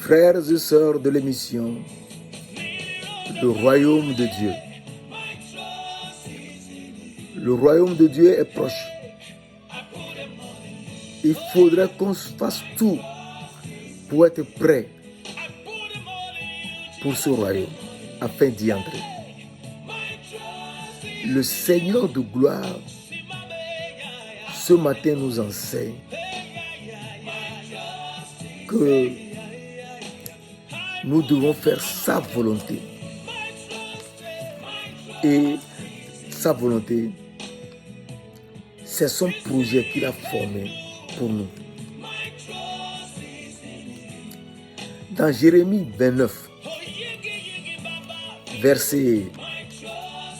Frères et sœurs de l'émission, le royaume de Dieu. Le royaume de Dieu est proche. Il faudrait qu'on fasse tout pour être prêt pour ce royaume, afin d'y entrer. Le Seigneur de gloire, ce matin, nous enseigne que nous devons faire sa volonté. Et sa volonté, c'est son projet qu'il a formé pour nous. Dans Jérémie 29, versets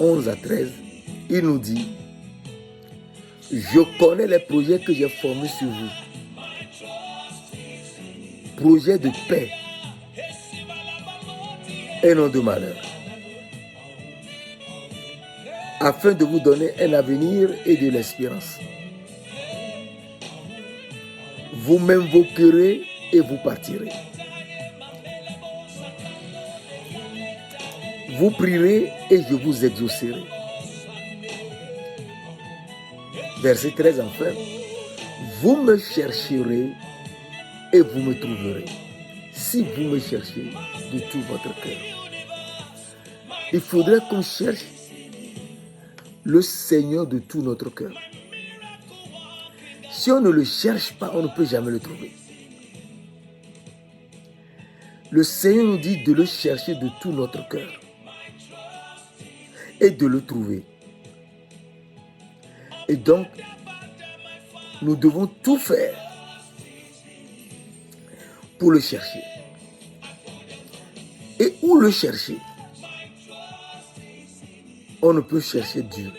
11 à 13, il nous dit: je connais les projets que j'ai formés sur vous. Projets de paix et non de malheur, afin de vous donner un avenir et de l'espérance. Vous m'invoquerez et vous partirez. Vous prierez et je vous exaucerai. Verset 13 enfin. Vous me chercherez et vous me trouverez, si vous me cherchez de tout votre cœur. Il faudrait qu'on cherche le Seigneur de tout notre cœur. Si on ne le cherche pas, on ne peut jamais le trouver. Le Seigneur nous dit de le chercher de tout notre cœur et de le trouver. Et donc, nous devons tout faire pour le chercher. Et où le chercher? On ne peut chercher Dieu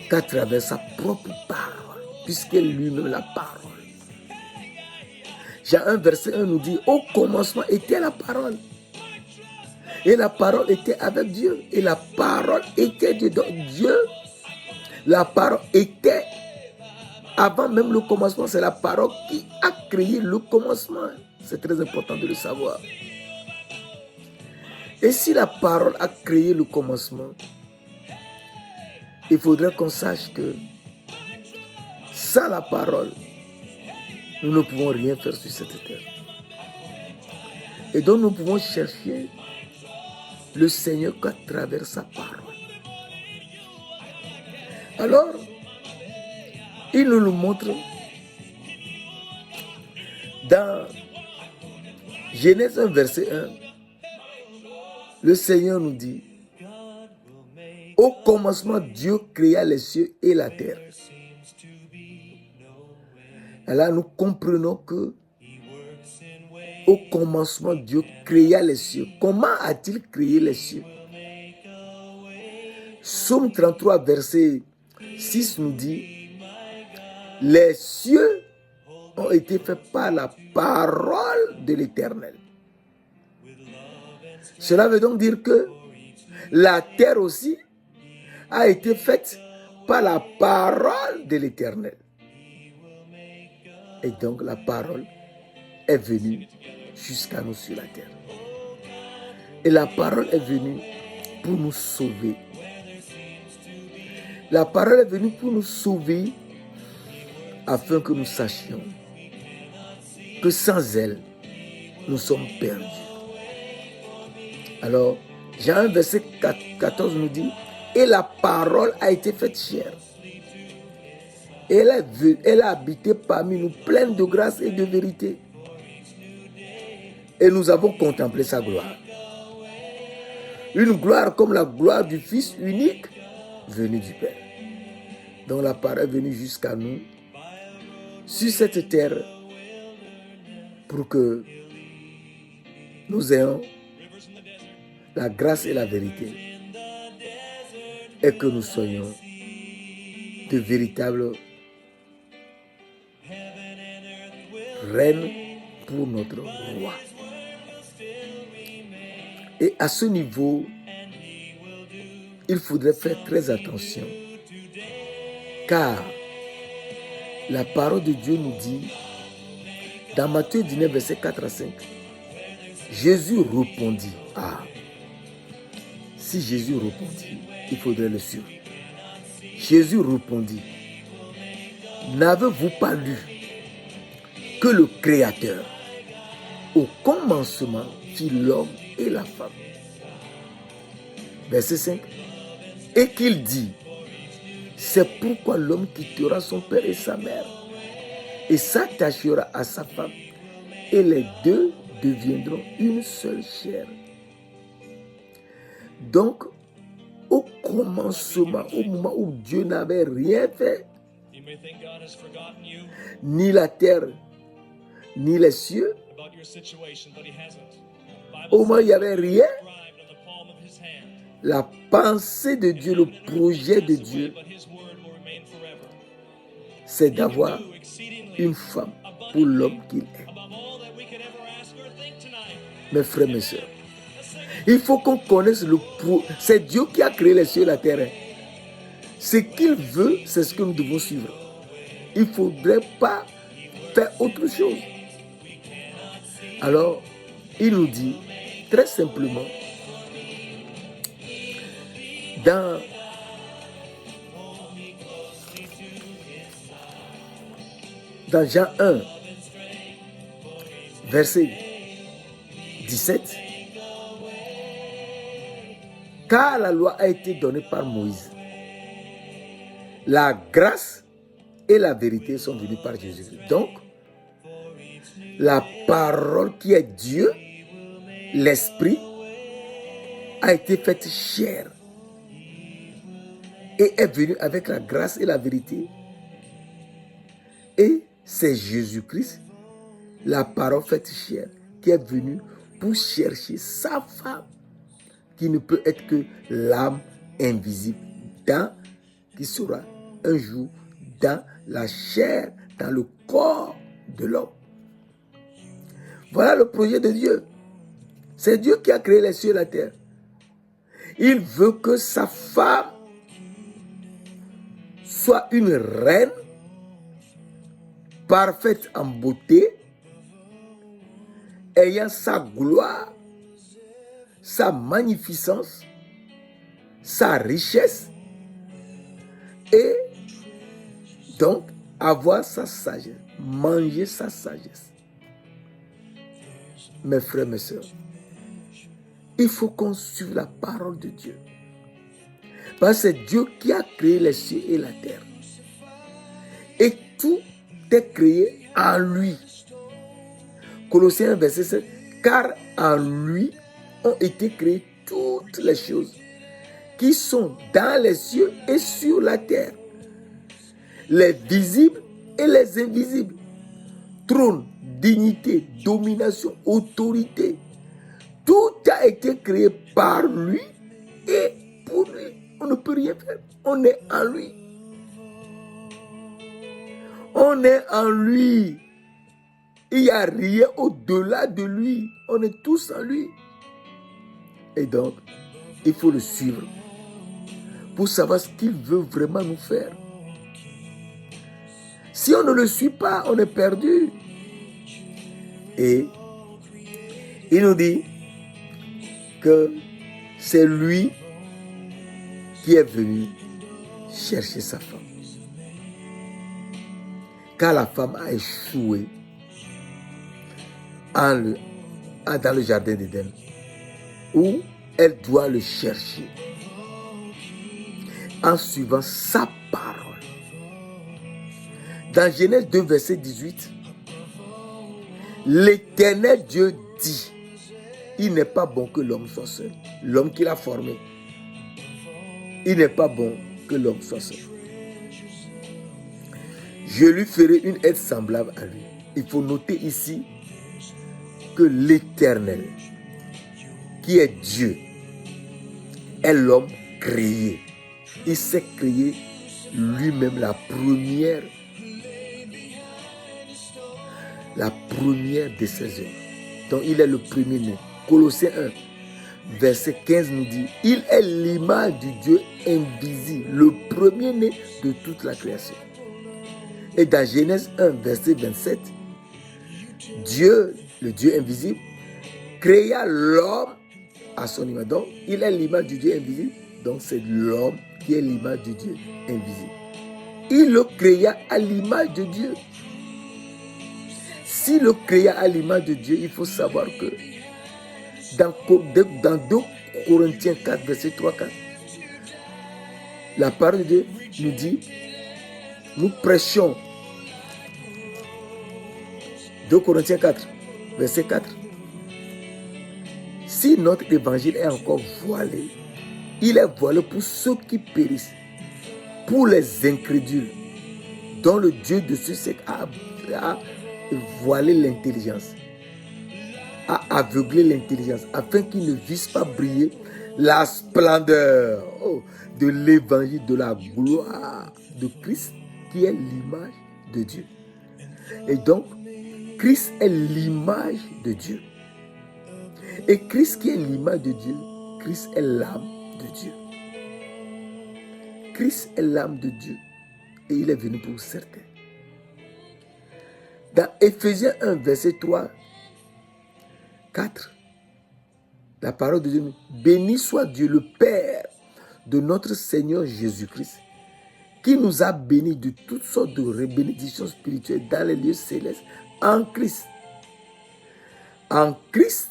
qu'à travers sa propre parole, puisqu'elle lui-même la parole. Jean 1, verset 1 nous dit: au commencement était la parole. Et la parole était avec Dieu. Et la parole était Dieu. Donc Dieu, la parole était avant même le commencement. C'est la parole qui a créé le commencement. C'est très important de le savoir. Et si la parole a créé le commencement, il faudrait qu'on sache que sans la parole, nous ne pouvons rien faire sur cette terre. Et donc nous pouvons chercher le Seigneur qu'à travers sa parole. Alors, il nous le montre dans Genèse 1, verset 1. Le Seigneur nous dit: au commencement, Dieu créa les cieux et la terre. Et là, nous comprenons que au commencement, Dieu créa les cieux. Comment a-t-il créé les cieux? Psaume 33, verset 6 nous dit: les cieux ont été faits par la parole de l'Éternel. Cela veut donc dire que la terre aussi a été faite par la parole de l'Éternel. Et donc la parole est venue jusqu'à nous sur la terre. Et la parole est venue pour nous sauver. La parole est venue pour nous sauver afin que nous sachions que sans elle, nous sommes perdus. Alors, Jean 1, verset 14 nous dit: et la parole a été faite chair. Et elle a habité parmi nous, pleine de grâce et de vérité. Et nous avons contemplé sa gloire. Une gloire comme la gloire du Fils unique venu du Père. Donc la parole est venue jusqu'à nous, sur cette terre, pour que nous ayons la grâce et la vérité, et que nous soyons de véritables reines pour notre roi. Et à ce niveau, il faudrait faire très attention. Car la parole de Dieu nous dit, dans Matthieu 19, verset 4 à 5, Jésus répondit. Si Jésus répondit, il faudrait le suivre. Jésus répondit, n'avez-vous pas lu que le Créateur, au commencement, fit l'homme et la femme? Verset 5. Et qu'il dit, c'est pourquoi l'homme quittera son père et sa mère et s'attachera à sa femme, et les deux deviendront une seule chair. Donc, au commencement, au moment où Dieu n'avait rien fait, ni la terre, ni les cieux, au moment où il n'y avait rien, la pensée de Dieu, le projet de Dieu, c'est d'avoir une femme pour l'homme qu'il est. Mes frères, mes sœurs, il faut qu'on connaisse c'est Dieu qui a créé les cieux et la terre. Ce qu'il veut, c'est ce que nous devons suivre. Il ne faudrait pas faire autre chose. Alors, il nous dit très simplement, dans Jean 1, verset 17, car la loi a été donnée par Moïse, la grâce et la vérité sont venues par Jésus. Donc, la parole qui est Dieu, l'Esprit, a été faite chair et est venue avec la grâce et la vérité. Et c'est Jésus-Christ, la parole faite chair, qui est venue pour chercher sa femme, qui ne peut être que l'âme invisible, qui sera un jour dans la chair, dans le corps de l'homme. Voilà le projet de Dieu. C'est Dieu qui a créé les cieux et la terre. Il veut que sa femme soit une reine parfaite en beauté, ayant sa gloire, sa magnificence, sa richesse, et donc avoir sa sagesse, manger sa sagesse. Mes frères, mes sœurs, il faut qu'on suive la parole de Dieu. Parce que c'est Dieu qui a créé les cieux et la terre. Et tout est créé en lui. Colossiens verset 7, car en lui ont été créées toutes les choses qui sont dans les cieux et sur la terre, les visibles et les invisibles, trône, dignité, domination, autorité. Tout a été créé par lui et pour lui. On ne peut rien faire. On est en lui. On est en lui. Il n'y a rien au-delà de lui. On est tous en lui. Et donc, il faut le suivre pour savoir ce qu'il veut vraiment nous faire. Si on ne le suit pas, on est perdu. Et il nous dit que c'est lui qui est venu chercher sa femme. Car la femme a échoué dans le jardin d'Éden, où elle doit le chercher en suivant sa parole. Dans Genèse 2, verset 18, l'Éternel Dieu dit, il n'est pas bon que l'homme soit seul. L'homme qu'il a formé, il n'est pas bon que l'homme soit seul. Je lui ferai une aide semblable à lui. Il faut noter ici que l'Éternel, qui est Dieu, est l'homme créé. Il s'est créé lui-même la première de ses œuvres. Donc il est le premier-né. Colossiens 1. verset 15 nous dit, il est l'image du Dieu invisible, le premier-né de toute la création. Et dans Genèse 1, verset 27, Dieu, le Dieu invisible, créa l'homme à son image. Donc, il est l'image du Dieu invisible. Donc, c'est l'homme qui est l'image du Dieu invisible. Il le créa à l'image de Dieu. S'il le créa à l'image de Dieu, il faut savoir que dans 2 Corinthiens 4, verset 3-4, la parole de Dieu nous dit, nous prêchons. 2 Corinthiens 4, verset 4. Si notre évangile est encore voilé, il est voilé pour ceux qui périssent, pour les incrédules, dont le Dieu de ce siècle a voilé l'intelligence, a aveuglé l'intelligence, afin qu'ils ne vissent pas briller la splendeur de l'évangile de la gloire de Christ, qui est l'image de Dieu. Et donc, Christ est l'image de Dieu. Et Christ qui est l'image de Dieu, Christ est l'âme de Dieu. Christ est l'âme de Dieu. Et il est venu pour certains. Dans Éphésiens 1, verset 3, 4, la parole de Dieu nous dit, béni soit Dieu le Père de notre Seigneur Jésus-Christ, qui nous a bénis de toutes sortes de bénédictions spirituelles dans les lieux célestes en Christ. En Christ,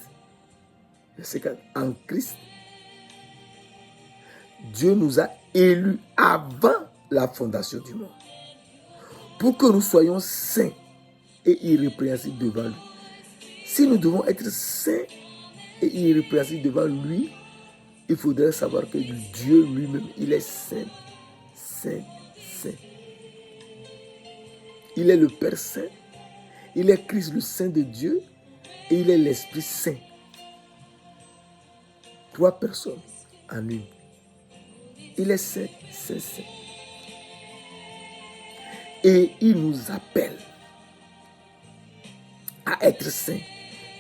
verset 4, en Christ, Dieu nous a élus avant la fondation du monde, pour que nous soyons saints et irrépréhensibles devant lui. Si nous devons être saints et irrépréhensibles devant lui, il faudrait savoir que Dieu lui-même, il est saint, saint, saint. Il est le Père Saint, il est Christ le Saint de Dieu et il est l'Esprit Saint. 3 personnes en une. Il est saint, saint, saint. Et il nous appelle à être saints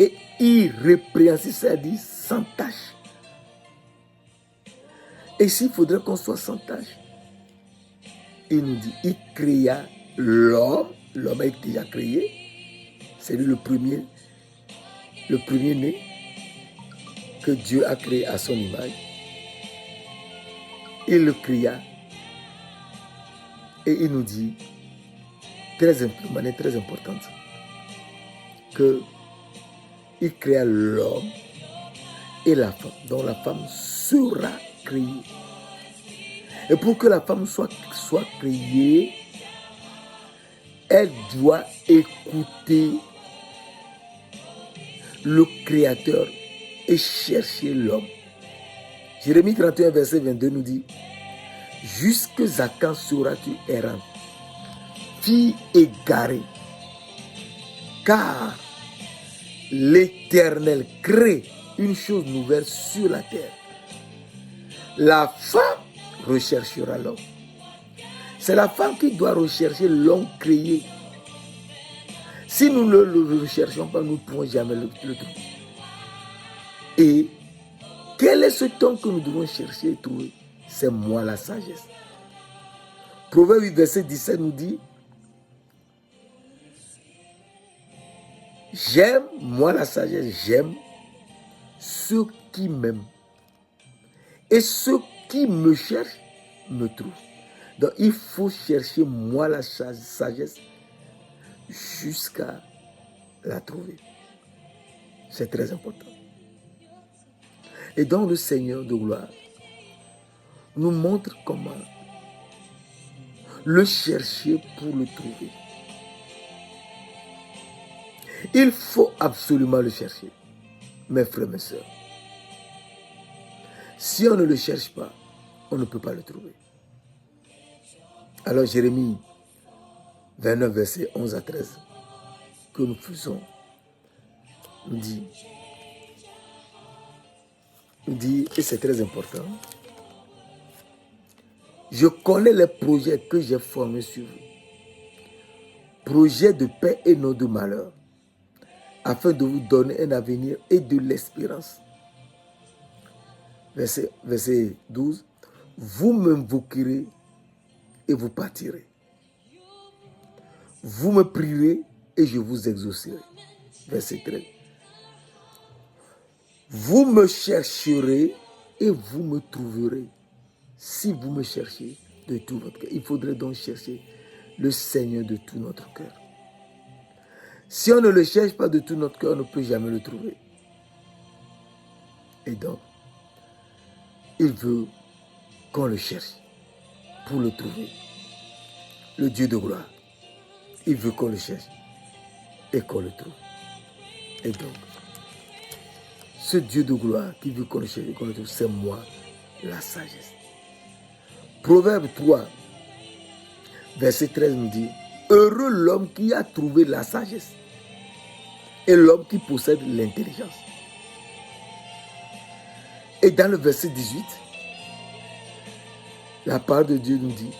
et irrépréhensibles, c'est-à-dire sans tache. Et s'il faudrait qu'on soit sans tache, il nous dit, il créa l'homme, l'homme est déjà créé, c'est lui le premier-né que Dieu a créé à son image. Il le créa et il nous dit, de manière très importante, qu'il créa l'homme et la femme, dont la femme sera créée. Et pour que la femme soit créée, elle doit écouter le Créateur et chercher l'homme. Jérémie 31, verset 22 nous dit, jusque à quand seras-tu errant, fille égarée, car l'Éternel crée une chose nouvelle sur la terre. La femme recherchera l'homme. C'est la femme qui doit rechercher l'homme créé. Si nous ne le recherchons pas, nous ne pourrons jamais le trouver. Et quel est ce temps que nous devons chercher et trouver? C'est moi la sagesse. Proverbe 8, verset 17 nous dit, j'aime, moi la sagesse, j'aime ceux qui m'aiment. Et ceux qui me cherchent me trouvent. Donc il faut chercher moi la sagesse jusqu'à la trouver. C'est très important. Et donc le Seigneur de gloire nous montre comment le chercher pour le trouver. Il faut absolument le chercher, mes frères, mes sœurs. Si on ne le cherche pas, on ne peut pas le trouver. Alors Jérémie 29, verset 11 à 13, que nous faisons, nous dit, et c'est très important, je connais les projets que j'ai formés sur vous, projets de paix et non de malheur, afin de vous donner un avenir et de l'espérance. Verset 12. Vous m'invoquerez et vous partirez. Vous me prierez et je vous exaucerai. Verset 13. Vous me chercherez et vous me trouverez. Si vous me cherchez de tout votre cœur. Il faudrait donc chercher le Seigneur de tout notre cœur. Si on ne le cherche pas de tout notre cœur, on ne peut jamais le trouver. Et donc, il veut qu'on le cherche pour le trouver. Le Dieu de gloire, il veut qu'on le cherche et qu'on le trouve. Et donc, ce Dieu de gloire qui veut qu'on le cherche et qu'on le trouve, c'est moi, la sagesse. Proverbe 3, verset 13 nous dit, heureux l'homme qui a trouvé la sagesse et l'homme qui possède l'intelligence. Et dans le verset 18, la parole de Dieu nous dit,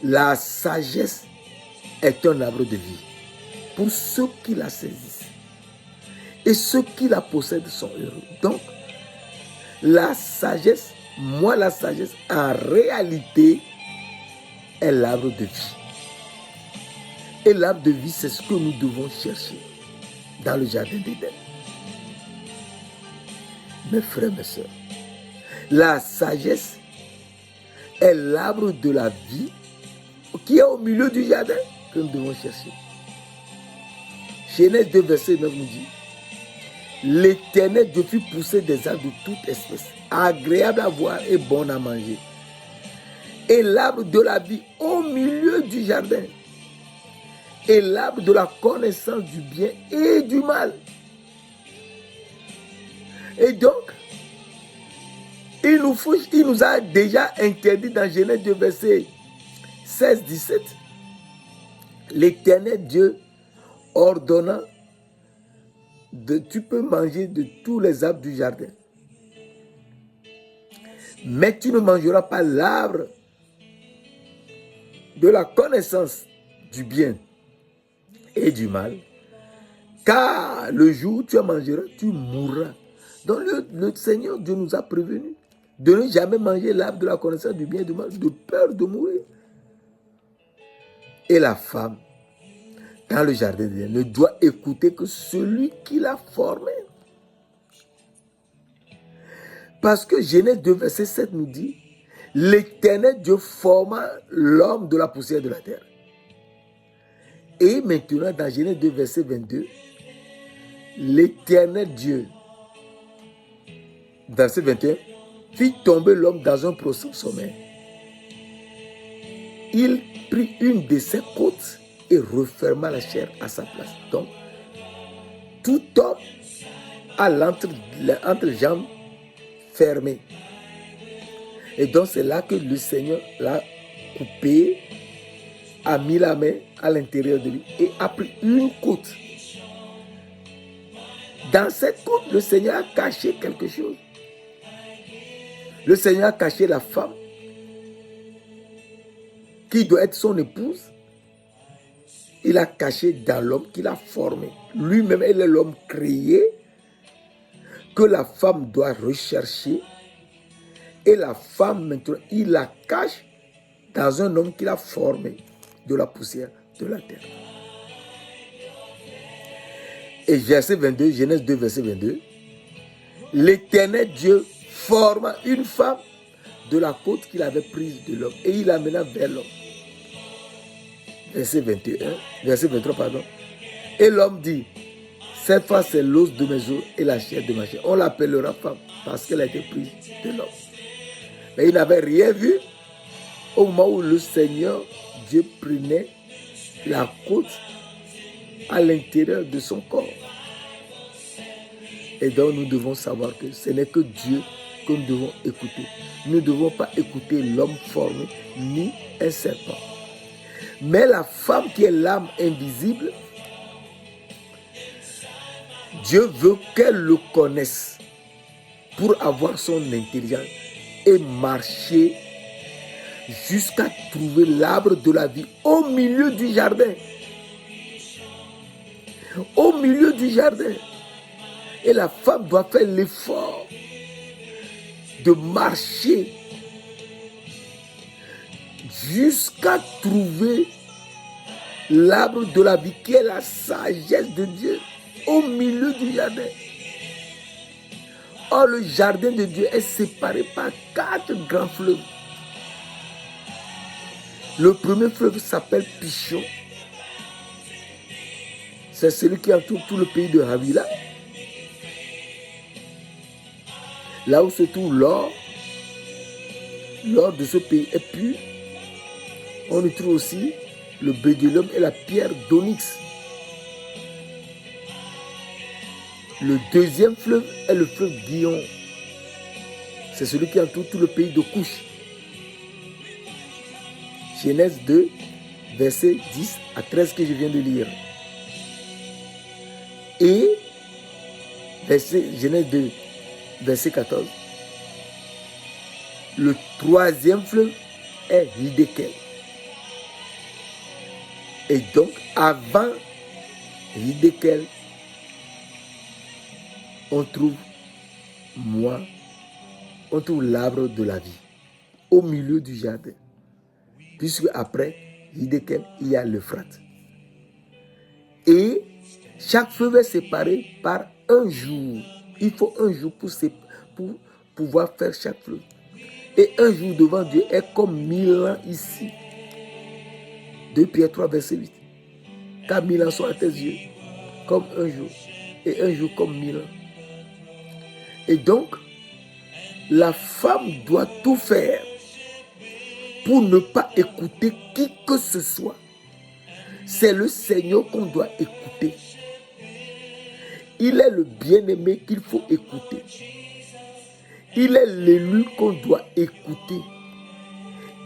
la sagesse est un arbre de vie pour ceux qui la saisissent. Et ceux qui la possèdent sont heureux. Donc, la sagesse, en réalité, est l'arbre de vie. Et l'arbre de vie, c'est ce que nous devons chercher dans le jardin d'Éden. Mes frères, mes sœurs, la sagesse est l'arbre de la vie qui est au milieu du jardin que nous devons chercher. Genèse 2, verset 9 nous dit, l'Éternel Dieu fit pousser des arbres de toute espèce, agréables à voir et bons à manger. Et l'arbre de la vie au milieu du jardin. Et l'arbre de la connaissance du bien et du mal. Et donc, il nous a déjà interdit dans Genèse 2, verset 16-17, l'Éternel Dieu ordonnant, tu peux manger de tous les arbres du jardin. Mais tu ne mangeras pas l'arbre de la connaissance du bien et du mal, car le jour où tu en mangeras, tu mourras. Donc le Seigneur Dieu nous a prévenus de ne jamais manger l'arbre de la connaissance du bien et du mal, de peur de mourir. Et la femme, dans le jardin d'Éden, ne doit écouter que celui qui l'a formé. Parce que Genèse 2, verset 7 nous dit, l'Éternel Dieu forma l'homme de la poussière de la terre. Et maintenant, dans Genèse 2, verset 22, l'Éternel Dieu, verset 21, fit tomber l'homme dans un profond sommeil. Il prit une de ses côtes et referma la chair à sa place. Donc, tout homme a l'entrejambe fermée. Et donc, c'est là que le Seigneur l'a coupé, a mis la main à l'intérieur de lui et a pris une côte. Dans cette côte, le Seigneur a caché quelque chose. Le Seigneur a caché la femme qui doit être son épouse. Il a caché dans l'homme qu'il a formé. Lui-même, il est l'homme créé que la femme doit rechercher. Et la femme, maintenant, il la cache dans un homme qu'il a formé de la poussière de la terre. Et verset 22, Genèse 2, verset 22, l'Éternel Dieu forma une femme de la côte qu'il avait prise de l'homme et il l'amena vers l'homme. Verset 23, pardon. Et l'homme dit, cette femme c'est l'os de mes os et la chair de ma chair. On l'appellera femme parce qu'elle a été prise de l'homme. Mais il n'avait rien vu au moment où le Seigneur Dieu prenait la côte à l'intérieur de son corps. Et donc nous devons savoir que ce n'est que Dieu que nous devons écouter. Nous ne devons pas écouter l'homme formé ni un serpent. Mais la femme qui est l'âme invisible, Dieu veut qu'elle le connaisse pour avoir son intelligence et marcher jusqu'à trouver l'arbre de la vie au milieu du jardin. Au milieu du jardin. Et la femme doit faire l'effort de marcher jusqu'à trouver l'arbre de la vie qui est la sagesse de Dieu au milieu du jardin. Or, le jardin de Dieu est séparé par 4 grands fleuves. Le premier fleuve s'appelle Pichon. C'est celui qui entoure tout le pays de Havila. Là où se trouve l'or. L'or de ce pays est pur. On y trouve aussi le bédélium et la pierre d'onyx. Le deuxième fleuve est le fleuve Guillon. C'est celui qui entoure tout le pays de Couche. Genèse 2, versets 10 à 13 que je viens de lire. Et Genèse 2, verset 14. Le troisième fleuve est Hiddekel. Et donc, avant Hiddekel, on trouve l'arbre de la vie au milieu du jardin. Puisque après Hiddekel, il y a l'Euphrate. Et chaque fleuve est séparé par un jour. Il faut un jour pour pouvoir faire chaque fleuve. Et un jour devant Dieu est comme 1000 ans ici. 2 Pierre 3, verset 8. Car 1000 ans sont à tes yeux comme un jour. Et un jour comme 1000 ans. Et donc, la femme doit tout faire pour ne pas écouter qui que ce soit. C'est le Seigneur qu'on doit écouter. Il est le bien-aimé qu'il faut écouter. Il est l'élu qu'on doit écouter.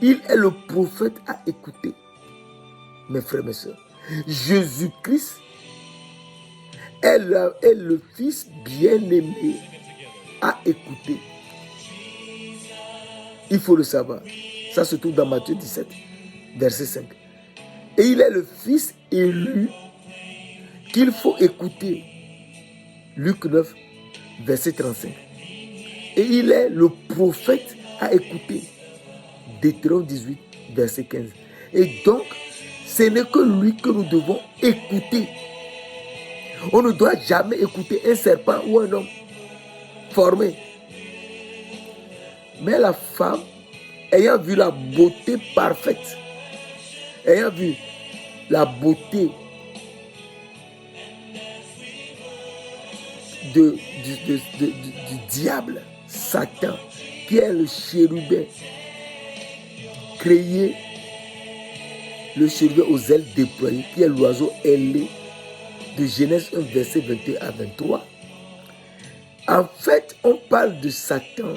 Il est le prophète à écouter. Mes frères, mes sœurs, Jésus-Christ est le Fils bien-aimé à écouter. Il faut le savoir. Ça se trouve dans Matthieu 17, verset 5. Et il est le Fils élu qu'il faut écouter. Luc 9, verset 35. Et il est le prophète à écouter. Deutéronome 18, verset 15. Et donc, ce n'est que lui que nous devons écouter. On ne doit jamais écouter un serpent ou un homme formé. Mais la femme, ayant vu la beauté parfaite, ayant vu la beauté du diable, Satan, qui est le chérubin, créé, le chérubin aux ailes déployées, qui est l'oiseau ailé, de Genèse 1, verset 21 à 23. En fait, on parle de Satan,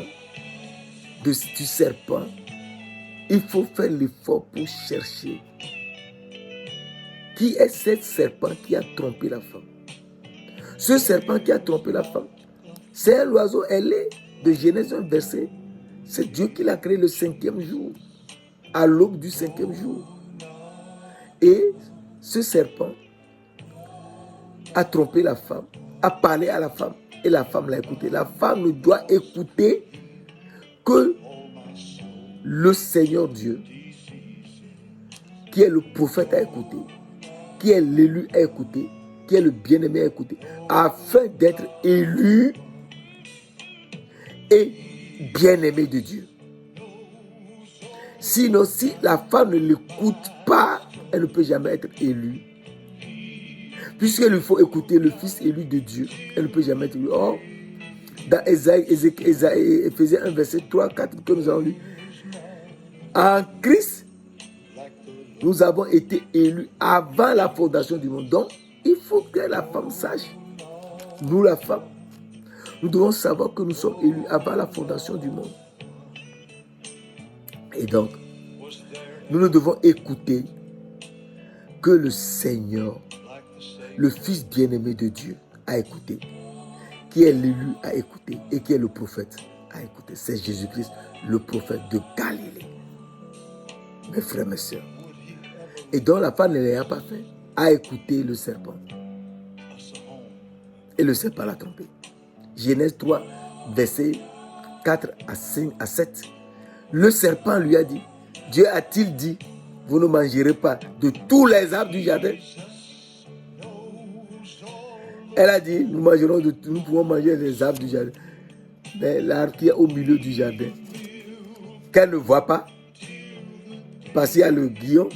du serpent. Il faut faire l'effort pour chercher qui est ce serpent qui a trompé la femme. Ce serpent qui a trompé la femme, c'est l'oiseau ailé de Genèse 1, verset. C'est Dieu qui l'a créé le 5e jour, à l'aube du 5e jour. Et ce serpent a trompé la femme, a parlé à la femme, et la femme l'a écouté. La femme ne doit écouter que le Seigneur Dieu, qui est le prophète à écouter, qui est l'élu à écouter, qui est le bien-aimé à écouter, afin d'être élu et bien-aimé de Dieu. Sinon, si la femme ne l'écoute pas, elle ne peut jamais être élue. Puisqu'il lui faut écouter le Fils élu de Dieu, elle ne peut jamais être élue. Or, dans Éphésiens 1, verset 3, 4 que nous avons lu, en Christ, nous avons été élus avant la fondation du monde. Donc, il faut que la femme sache, nous la femme, nous devons savoir que nous sommes élus avant la fondation du monde. Et donc, nous ne devons écouter que le Seigneur, le Fils bien-aimé de Dieu, a écouté, qui est l'élu à écouter et qui est le prophète à écouter. C'est Jésus-Christ, le prophète de Galilée. Mes frères, mes sœurs. Et donc la femme ne l'a pas fait, a écouté le serpent. Et le serpent l'a trompé. Genèse 3, verset 4 à 5 à 7, le serpent lui a dit, Dieu a-t-il dit, vous ne mangerez pas de tous les arbres du jardin? Elle a dit, nous pouvons manger les arbres du jardin. Mais l'arbre qui est au milieu du jardin, qu'elle ne voit pas, parce qu'il y a le guillon,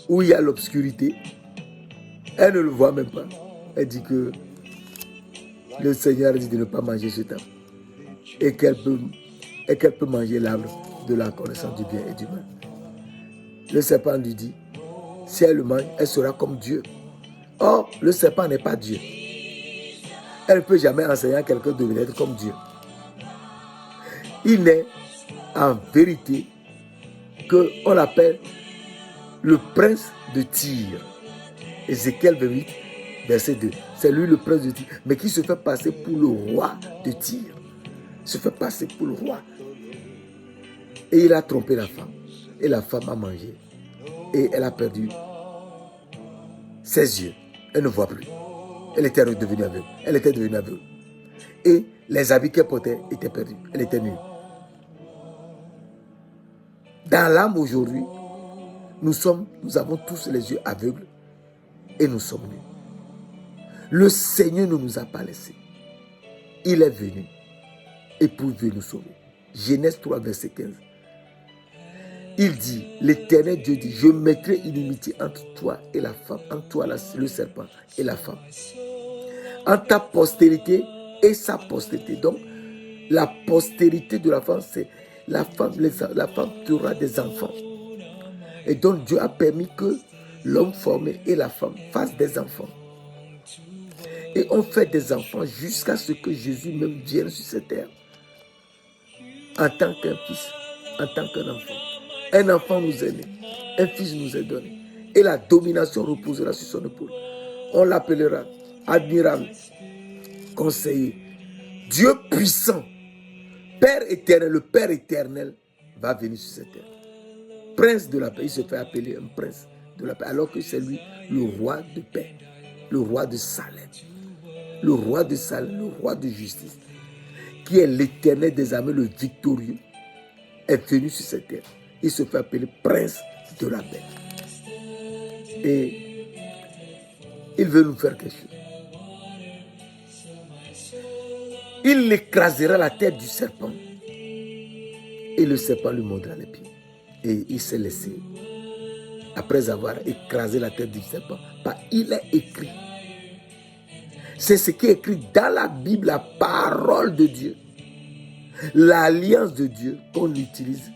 où il y a l'obscurité, elle ne le voit même pas. Elle dit que le Seigneur dit de ne pas manger cet arbre. Et qu'elle peut manger l'arbre de la connaissance du bien et du mal. Le serpent lui dit, si elle le mange, elle sera comme Dieu. Or, le serpent n'est pas Dieu. Elle ne peut jamais enseigner à quelqu'un de être comme Dieu. Il n'est en vérité qu'on l'appelle le prince de Tyr. Ézéchiel 28, verset 2. C'est lui le prince de Tyr, mais qui se fait passer pour le roi de Tyr. Se fait passer pour le roi. Et il a trompé la femme. Et la femme a mangé. Et elle a perdu ses yeux. Elle ne voit plus. Elle était devenue aveugle. Elle était devenue aveugle. Et les habits qu'elle portait étaient perdus. Elle était nue. Dans l'âme aujourd'hui, nous avons tous les yeux aveugles et nous sommes nus. Le Seigneur ne nous a pas laissés. Il est venu et pour venir nous sauver. Genèse 3, verset 15. Il dit, l'Éternel Dieu dit, je mettrai une inimitié entre toi et la femme, entre toi le serpent et la femme, entre ta postérité et sa postérité. Donc, la postérité de la femme, c'est la femme aura des enfants. Et donc, Dieu a permis que l'homme formé et la femme fassent des enfants. Et on fait des enfants jusqu'à ce que Jésus même vienne sur cette terre en tant qu'un fils, en tant qu'un enfant. Un enfant nous est né, un fils nous est donné. Et la domination reposera sur son épaule. On l'appellera admirable, conseiller, Dieu puissant, Père éternel. Le Père éternel va venir sur cette terre. Prince de la paix, il se fait appeler un prince de la paix, alors que c'est lui le roi de paix, le roi de Salem, le roi de Salem, le roi de justice, qui est l'Éternel des armées, le victorieux, est venu sur cette terre. Il se fait appeler prince de la paix. Et il veut nous faire quelque chose. Il écrasera la tête du serpent. Et le serpent lui mordra les pieds. Et il s'est laissé. Après avoir écrasé la tête du serpent, il est écrit. C'est ce qui est écrit dans la Bible, la parole de Dieu. L'alliance de Dieu qu'on utilise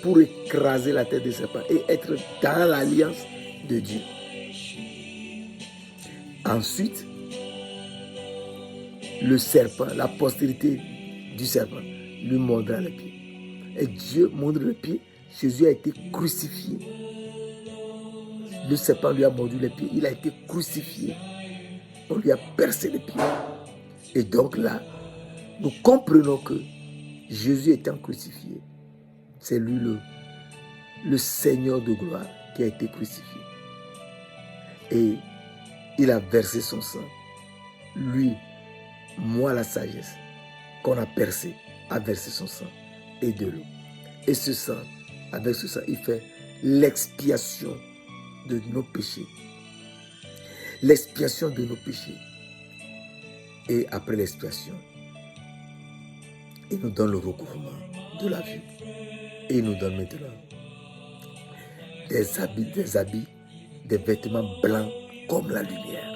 pour écraser la tête du serpent et être dans l'alliance de Dieu. Ensuite, le serpent, la postérité du serpent, lui mordra les pieds. Et Dieu mordra les pieds. Jésus a été crucifié. Le serpent lui a mordu les pieds. Il a été crucifié. On lui a percé les pieds. Et donc là, nous comprenons que Jésus étant crucifié, c'est lui le Seigneur de gloire qui a été crucifié. Et il a versé son sang. Lui, moi la sagesse, qu'on a percé, a versé son sang et de l'eau. Et ce sang, avec ce sang, il fait l'expiation de nos péchés. L'expiation de nos péchés. Et après l'expiation, il nous donne le recouvrement de la vie. Et il nous donne maintenant des habits, des vêtements blancs comme la lumière,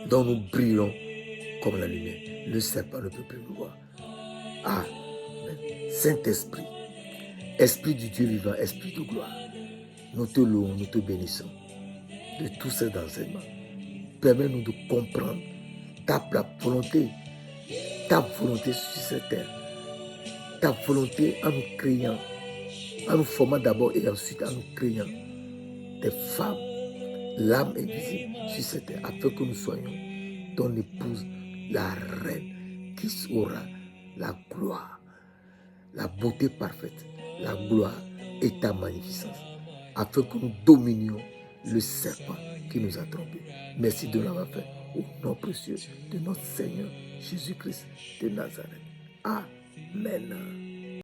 dont nous brillons comme la lumière. Le serpent ne peut plus nous voir. Ah, Saint-Esprit, Esprit du Dieu vivant, Esprit de gloire, nous te louons, nous te bénissons de tous ces enseignements. Permets-nous de comprendre ta volonté sur cette terre, ta volonté en nous créant, en nous formant d'abord et ensuite en nous créant des femmes, l'âme invisible sur cette terre, afin que nous soyons ton épouse, la reine, qui aura la gloire, la beauté parfaite, la gloire et ta magnificence, afin que nous dominions le serpent qui nous a trompés. Merci de l'avoir fait au nom précieux de notre Seigneur Jésus-Christ de Nazareth. Amen. Amen.